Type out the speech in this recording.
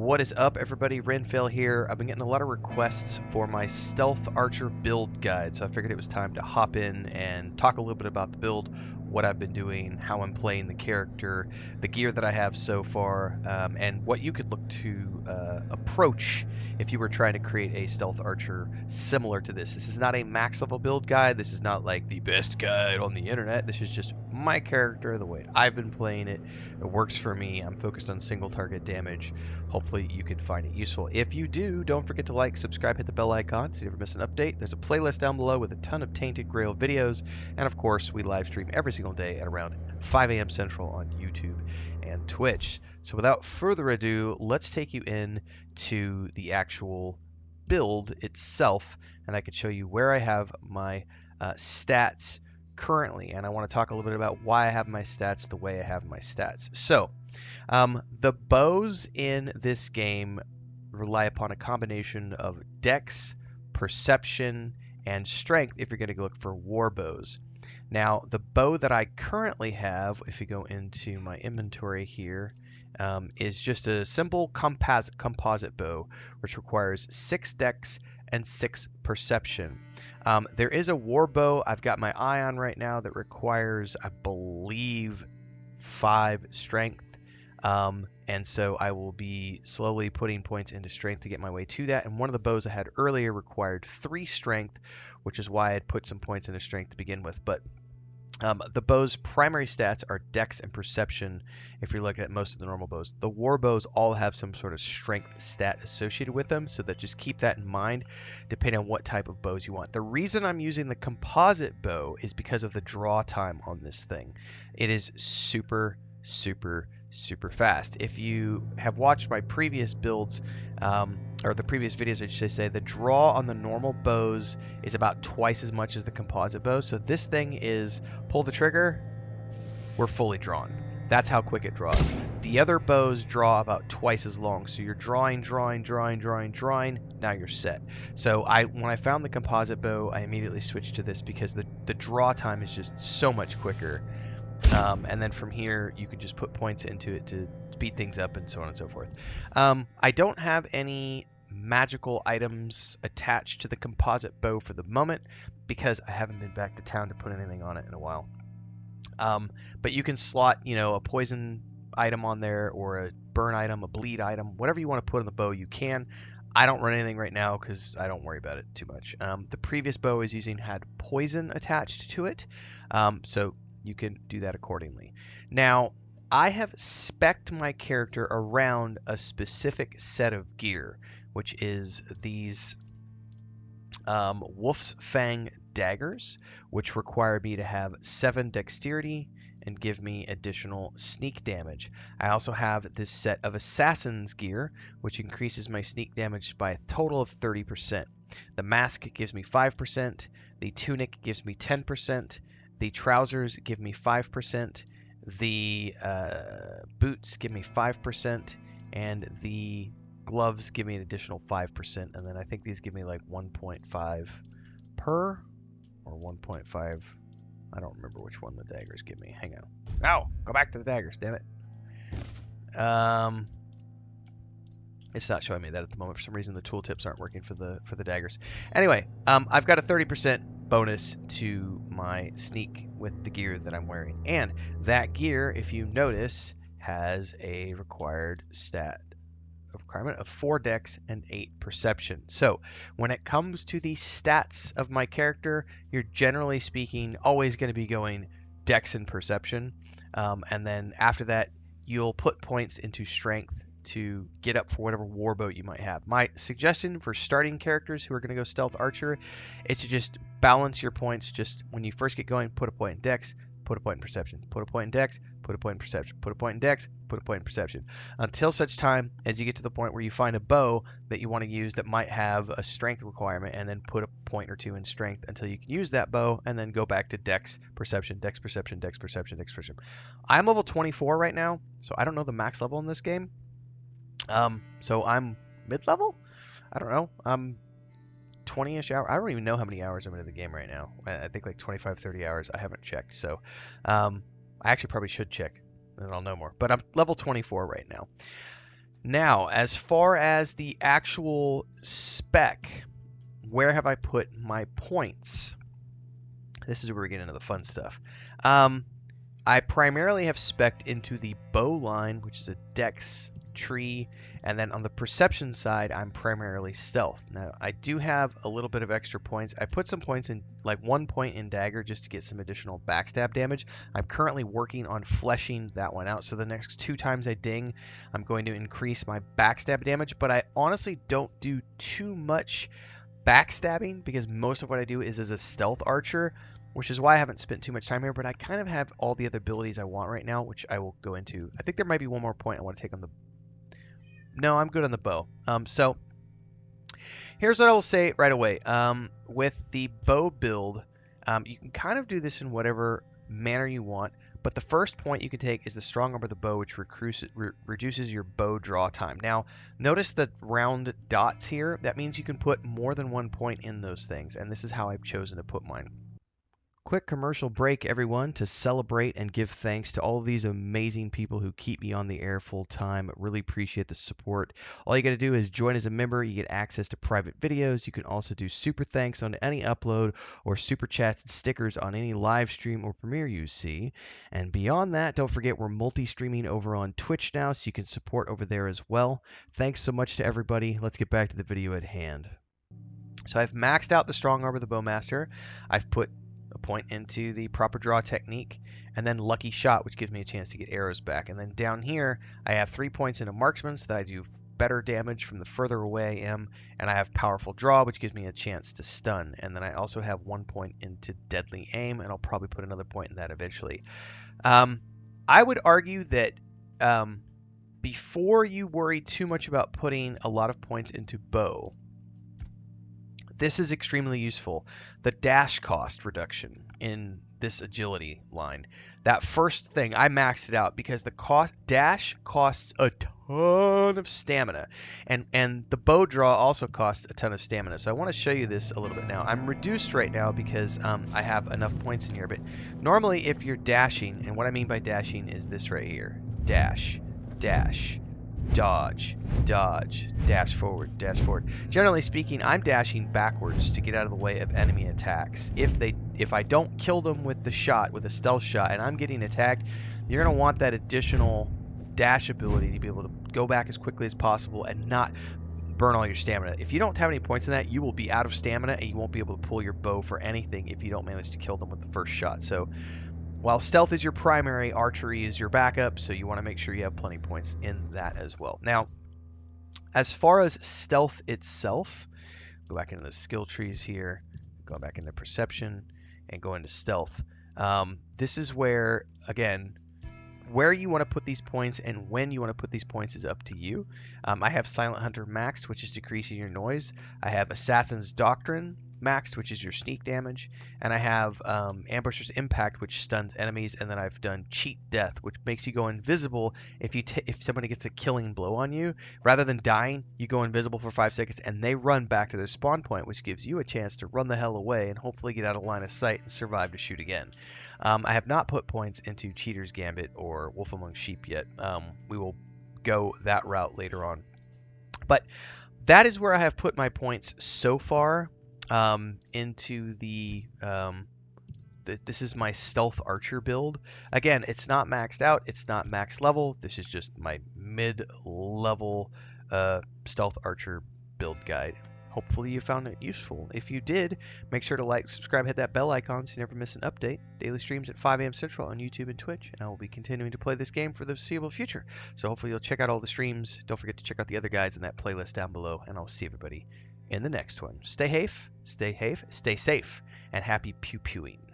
What is up, everybody? Renfail here. I've been getting a lot of requests for my Stealth Archer build guide, so I figured it was time to hop in and talk a little bit about the build, what I've been doing, how I'm playing the character, the gear that I have so far, and what you could look to approach if you were trying to create a Stealth Archer similar to this. This is not a max level build guide. This is not like the best guide on the internet. This is just my character, the way I've been playing it. It works for me. I'm focused on single target damage. Hopefully you can find it useful. If you do, don't forget to like, subscribe, hit the bell icon so you never miss an update. There's a playlist down below with a ton of Tainted Grail videos. And of course, we live stream every single day at around 5 a.m. Central on YouTube and Twitch. So without further ado, let's take you in to the actual build itself. And I can show you where I have my stats currently. And I want to talk a little bit about why I have my stats the way I have my stats. So the bows in this game rely upon a combination of dex, perception, and strength if you're going to look for war bows. Now, the bow that I currently have, if you go into my inventory here, is just a simple composite bow, which requires 6 dex and 6 perception. There is a war bow I've got my eye on right now that requires, I believe, 5 strength. And so I will be slowly putting points into strength to get my way to that. And one of the bows I had earlier required 3 strength, which is why I'd put some points into strength to begin with. But the bow's primary stats are dex and perception if you're looking at most of the normal bows. The war bows all have some sort of strength stat associated with them, so that just keep that in mind depending on what type of bows you want. The reason I'm using the composite bow is because of the draw time on this thing. It is super fast. If you have watched my previous builds, or the previous videos, I should say, the draw on the normal bows is about twice as much as the composite bow. So this thing is pull the trigger, we're fully drawn. That's how quick it draws. The other bows draw about twice as long. So you're drawing, now you're set. So when I found the composite bow, I immediately switched to this because the draw time is just so much quicker. And then from here, you can just put points into it to speed things up and so on and so forth. I don't have any magical items attached to the composite bow for the moment because I haven't been back to town to put anything on it in a while. But you can slot, a poison item on there or a burn item, a bleed item, whatever you want to put on the bow, you can. I don't run anything right now because I don't worry about it too much. The previous bow I was using had poison attached to it, so you can do that accordingly. Now, I have spec'd my character around a specific set of gear, which is these Wolf's Fang daggers, which require me to have 7 dexterity and give me additional sneak damage. I also have this set of Assassin's gear, which increases my sneak damage by a total of 30%. The mask gives me 5%, the tunic gives me 10%, the trousers give me 5%, the boots give me 5%, and the gloves give me an additional 5%, and then I think these give me like 1.5 per, or 1.5, I don't remember which one the daggers give me. Hang on. Ow! Go back to the daggers, damn it. It's not showing me that at the moment. For some reason, the tooltips aren't working for the daggers. Anyway, I've got a 30% bonus to my sneak with the gear that I'm wearing. And that gear, if you notice, has a requirement of 4 dex and 8 perception. So when it comes to the stats of my character, you're generally speaking always going to be going dex and perception. And then after that, you'll put points into strength to get up for whatever warboat you might have. My suggestion for starting characters who are going to go Stealth Archer is to just balance your points. Just when you first get going, put a point in dex, put a point in perception, put a point in dex, put a point in perception, put a point in dex, put a point in perception, until such time as you get to the point where you find a bow that you want to use that might have a strength requirement, and then put a point or 2 in strength until you can use that bow, and then go back to dex, perception, dex, perception, dex, perception, dex, perception. I'm level 24 right now, so I don't know the max level in this game. So I'm mid-level? I don't know. I'm 20-ish hours. I don't even know how many hours I'm into the game right now. I think like 25, 30 hours. I haven't checked. So I actually probably should check, and I'll know more. But I'm level 24 right now. Now, as far as the actual spec, where have I put my points? This is where we get into the fun stuff. I primarily have spec'd into the bow line, which is a dex tree, and then on the perception side, I'm primarily stealth. Now, I do have a little bit of extra points. I put some points in, like 1 point in dagger, just to get some additional backstab damage. I'm currently working on fleshing that one out, so the next 2 times I ding, I'm going to increase my backstab damage, but I honestly don't do too much backstabbing because most of what I do is as a stealth archer, which is why I haven't spent too much time here, but I kind of have all the other abilities I want right now, which I will go into. I think there might be one more point I want to take on the... No, I'm good on the bow. So here's what I will say right away. With the bow build, you can kind of do this in whatever manner you want, but the first point you can take is the strong arm of the bow, which reduces your bow draw time. Now, notice the round dots here. That means you can put more than 1 point in those things, and this is how I've chosen to put mine. Quick commercial break, everyone, to celebrate and give thanks to all of these amazing people who keep me on the air full time. Really appreciate the support. All you got to do is join as a member. You get access to private videos. You can also do super thanks on any upload or super chats and stickers on any live stream or premiere you see. And beyond that, don't forget we're multi-streaming over on Twitch now, so you can support over there as well. Thanks so much to everybody. Let's get back to the video at hand. So I've maxed out the strong arm of the bowmaster. I've put a point into the proper draw technique, and then lucky shot, which gives me a chance to get arrows back. And then down here, I have 3 points into marksman so that I do better damage from the further away I am, and I have powerful draw, which gives me a chance to stun. And then I also have 1 point into deadly aim, and I'll probably put another point in that eventually. I would argue that before you worry too much about putting a lot of points into bow, this is extremely useful. The dash cost reduction in this agility line. That first thing, I maxed it out because the dash costs a ton of stamina. And the bow draw also costs a ton of stamina. So I want to show you this a little bit now. I'm reduced right now because I have enough points in here. But normally if you're dashing, and what I mean by dashing is this right here. Dash, dash, dodge, dodge, dash forward, dash forward. Generally speaking, I'm dashing backwards to get out of the way of enemy attacks. If I don't kill them with the shot, with a stealth shot, and I'm getting attacked, you're going to want that additional dash ability to be able to go back as quickly as possible and not burn all your stamina. If you don't have any points in that, you will be out of stamina and you won't be able to pull your bow for anything if you don't manage to kill them with the first shot. So while stealth is your primary, archery is your backup, so you want to make sure you have plenty of points in that as well. Now, as far as stealth itself, go back into the skill trees here, go back into perception, and go into stealth. This is where, again, where you want to put these points and when you want to put these points is up to you. I have Silent Hunter maxed, which is decreasing your noise. I have Assassin's Doctrine maxed, which is your sneak damage, and I have Ambusher's Impact, which stuns enemies, and then I've done Cheat Death, which makes you go invisible if somebody gets a killing blow on you. Rather than dying, you go invisible for 5 seconds, and they run back to their spawn point, which gives you a chance to run the hell away and hopefully get out of line of sight and survive to shoot again. I have not put points into Cheater's Gambit or Wolf Among Sheep yet. We will go that route later on. But that is where I have put my points so far. Into this is my stealth archer build. Again, it's not maxed out, it's not max level. This is just my mid-level stealth archer build guide. Hopefully you found it useful. If you did, make sure to like, subscribe, hit that bell icon so you never miss an update. Daily streams at 5 a.m. Central on YouTube and Twitch, and I will be continuing to play this game for the foreseeable future. So hopefully you'll check out all the streams. Don't forget to check out the other guides in that playlist down below, and I'll see everybody in the next one. Stay safe, and happy pew-pewing.